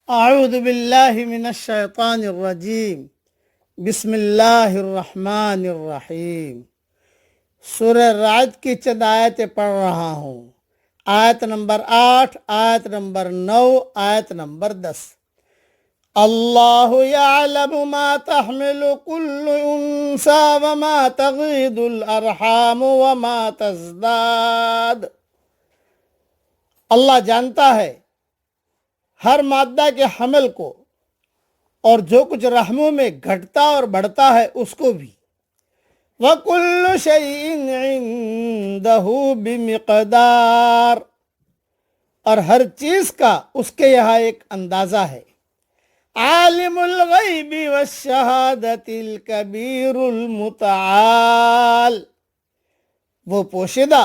اعوذ باللہ من الشیطان الرجیم بسم اللہ الرحمن الرحیم۔ سورہ رعد کی چند آیتیں پڑھ رہا ہوں۔ آیت نمبر 8، آیت نمبر 9، آیت نمبر 10۔ اللہ یعلم ما تحمل کل انثی وما تغید الارحام وما تزداد۔ اللہ جانتا ہے ہر مادہ کے حمل کو اور جو کچھ رحموں میں گھٹتا اور بڑھتا ہے اس کو بھی۔ وَكُلُّ شَيْءٍ عِندَهُ بِمِقْدَار، اور ہر چیز کا اس کے یہاں ایک اندازہ ہے۔ عالم الغیب والشہادۃ الکبیر المتعال، وہ پوشیدہ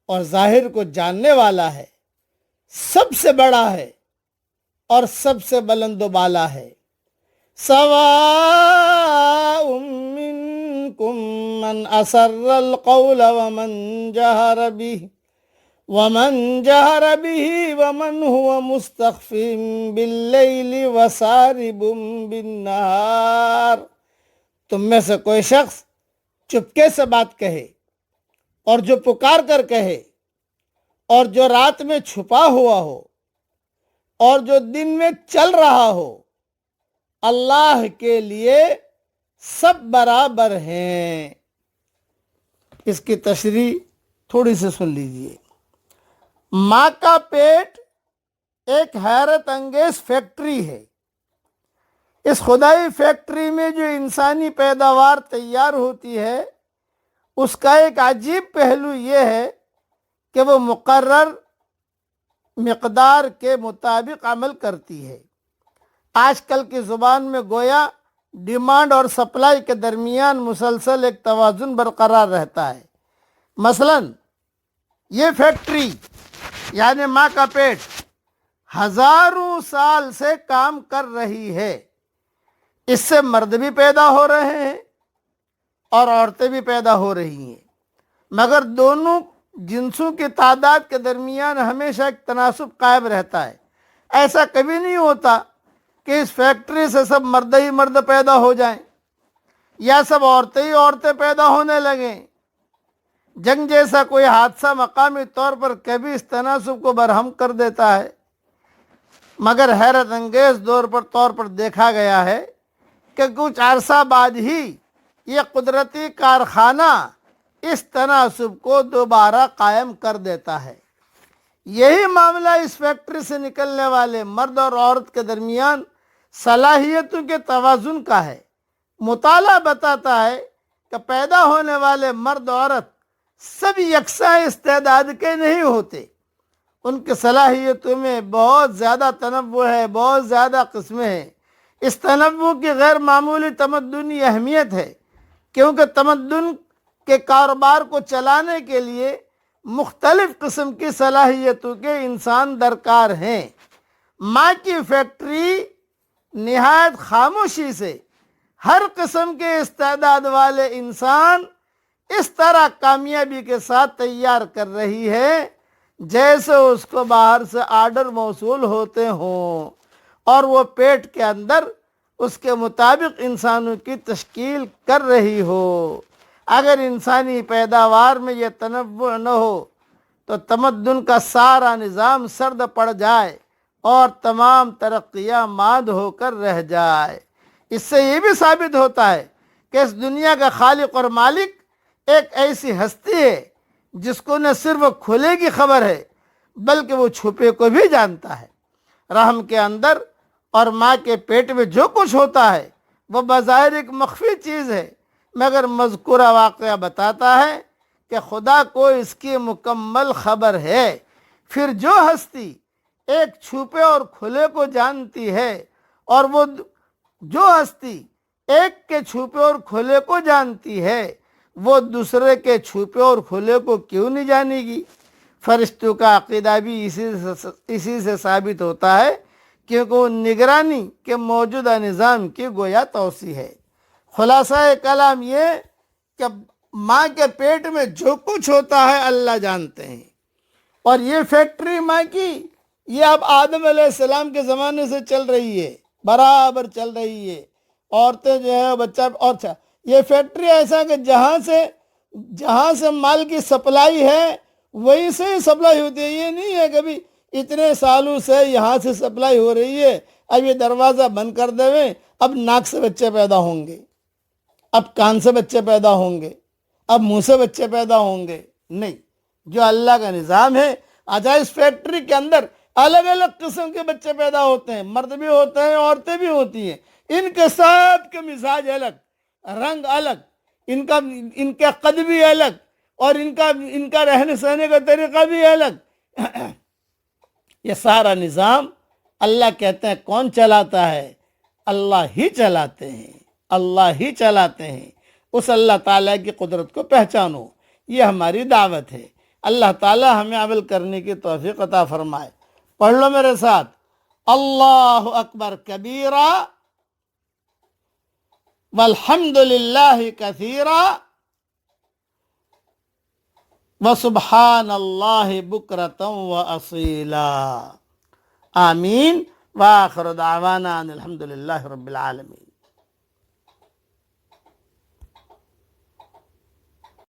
اور ظاہر کو جاننے والا ہے، سب سے بڑا ہے اور سب سے بلند و بالا ہے۔ سواء منکم من اسر القول ومن جہر به ومن هو مستخف باللیل وسارب بالنہار۔ تم میں سے کوئی شخص چپکے سے بات کہے اور جو پکار کر کہے، اور جو رات میں چھپا ہوا ہو اور جو دن میں چل رہا ہو، اللہ کے لیے سب برابر ہیں۔ اس کی تشریح تھوڑی سی سن لیجئے۔ ماں کا پیٹ ایک حیرت انگیز فیکٹری ہے۔ اس خدائی فیکٹری میں جو انسانی پیداوار تیار ہوتی ہے، اس کا ایک عجیب پہلو یہ ہے کہ وہ مقرر مقدار کے مطابق عمل کرتی ہے۔ آج کل کی زبان میں گویا ڈیمانڈ اور سپلائی کے درمیان مسلسل ایک توازن برقرار رہتا ہے۔ مثلا یہ فیکٹری یعنی ماں کا پیٹ ہزاروں سال سے کام کر رہی ہے۔ اس سے مرد بھی پیدا ہو رہے ہیں اور عورتیں بھی پیدا ہو رہی ہیں، مگر دونوں جنسوں کی تعداد کے درمیان ہمیشہ ایک تناسب قائم رہتا ہے۔ ایسا کبھی نہیں ہوتا کہ اس فیکٹری سے سب مرد ہی مرد پیدا ہو جائیں یا سب عورتیں ہی عورتیں پیدا ہونے لگیں۔ جنگ جیسا کوئی حادثہ مقامی طور پر کبھی اس تناسب کو برہم کر دیتا ہے، مگر حیرت انگیز طور پر دیکھا گیا ہے کہ کچھ عرصہ بعد ہی یہ قدرتی کارخانہ اس تناسب کو دوبارہ قائم کر دیتا ہے۔ یہی معاملہ اس فیکٹری سے نکلنے والے مرد اور عورت کے درمیان صلاحیتوں کے توازن کا ہے۔ مطالعہ بتاتا ہے کہ پیدا ہونے والے مرد و عورت سب یکساں استعداد کے نہیں ہوتے۔ ان کی صلاحیتوں میں بہت زیادہ تنوع ہے، بہت زیادہ قسمیں ہیں۔ اس تنوع کی غیر معمولی تمدنی اہمیت ہے، کیونکہ تمدن کے کاروبار کو چلانے کے لیے مختلف قسم کی صلاحیتوں کے انسان درکار ہیں۔ ماں کی فیکٹری نہایت خاموشی سے ہر قسم کے استعداد والے انسان اس طرح کامیابی کے ساتھ تیار کر رہی ہے جیسے اس کو باہر سے آرڈر موصول ہوتے ہوں، اور وہ پیٹ کے اندر اس کے مطابق انسانوں کی تشکیل کر رہی ہو۔ اگر انسانی پیداوار میں یہ تنوع نہ ہو تو تمدن کا سارا نظام سرد پڑ جائے اور تمام ترقیاں ماند ہو کر رہ جائے۔ اس سے یہ بھی ثابت ہوتا ہے کہ اس دنیا کا خالق اور مالک ایک ایسی ہستی ہے جس کو نہ صرف کھلے کی خبر ہے بلکہ وہ چھپے کو بھی جانتا ہے۔ رحم کے اندر اور ماں کے پیٹ میں جو کچھ ہوتا ہے وہ بظاہر ایک مخفی چیز ہے، مگر مذکورہ واقعہ بتاتا ہے کہ خدا کو اس کی مکمل خبر ہے۔ پھر جو ہستی ایک چھپے اور کھلے کو جانتی ہے، اور وہ جو ہستی ایک کے چھپے اور کھلے کو جانتی ہے، وہ دوسرے کے چھپے اور کھلے کو کیوں نہیں جانے گی؟ فرشتوں کا عقیدہ بھی اسی سے ثابت ہوتا ہے، کیونکہ وہ نگرانی کے موجودہ نظام کی گویا توسیع ہے۔ خلاصہ کلام یہ کہ ماں کے پیٹ میں جو کچھ ہوتا ہے اللہ جانتے ہیں، اور یہ فیکٹری ماں کی یہ اب آدم علیہ السلام کے زمانے سے چل رہی ہے، برابر چل رہی ہے۔ عورتیں جو ہے بچہ اور یہ فیکٹری ایسا کہ جہاں سے مال کی سپلائی ہے وہیں سے ہی سپلائی ہوتی ہے۔ یہ نہیں ہے کہ بھی اتنے سالوں سے یہاں سے سپلائی ہو رہی ہے، اب یہ دروازہ بند کر دیں، اب ناک سے بچے پیدا ہوں گے، اب کان سے بچے پیدا ہوں گے، اب منہ سے بچے پیدا ہوں گے۔ نہیں، جو اللہ کا نظام ہے، اچھا اس فیکٹری کے اندر الگ الگ قسم کے بچے پیدا ہوتے ہیں، مرد بھی ہوتے ہیں، عورتیں بھی ہوتی ہیں، ان کے سب کے مزاج الگ، رنگ الگ، ان کا قد بھی الگ، اور ان کا رہنے سہنے کا طریقہ بھی الگ۔ یہ سارا نظام اللہ کہتے ہیں کون چلاتا ہے؟ اللہ ہی چلاتے ہیں، اللہ ہی چلاتے ہیں۔ اس اللہ تعالیٰ کی قدرت کو پہچانو، یہ ہماری دعوت ہے۔ اللہ تعالیٰ ہمیں عمل کرنے کی توفیق عطا فرمائے۔ پڑھ لو میرے ساتھ، اللہ اکبر کبیرا والحمد للہ کثیرا وسبحان اللہ بکرۃ واصیلا۔ آمین، وآخر دعوانا ان الحمد للہ رب العالمین۔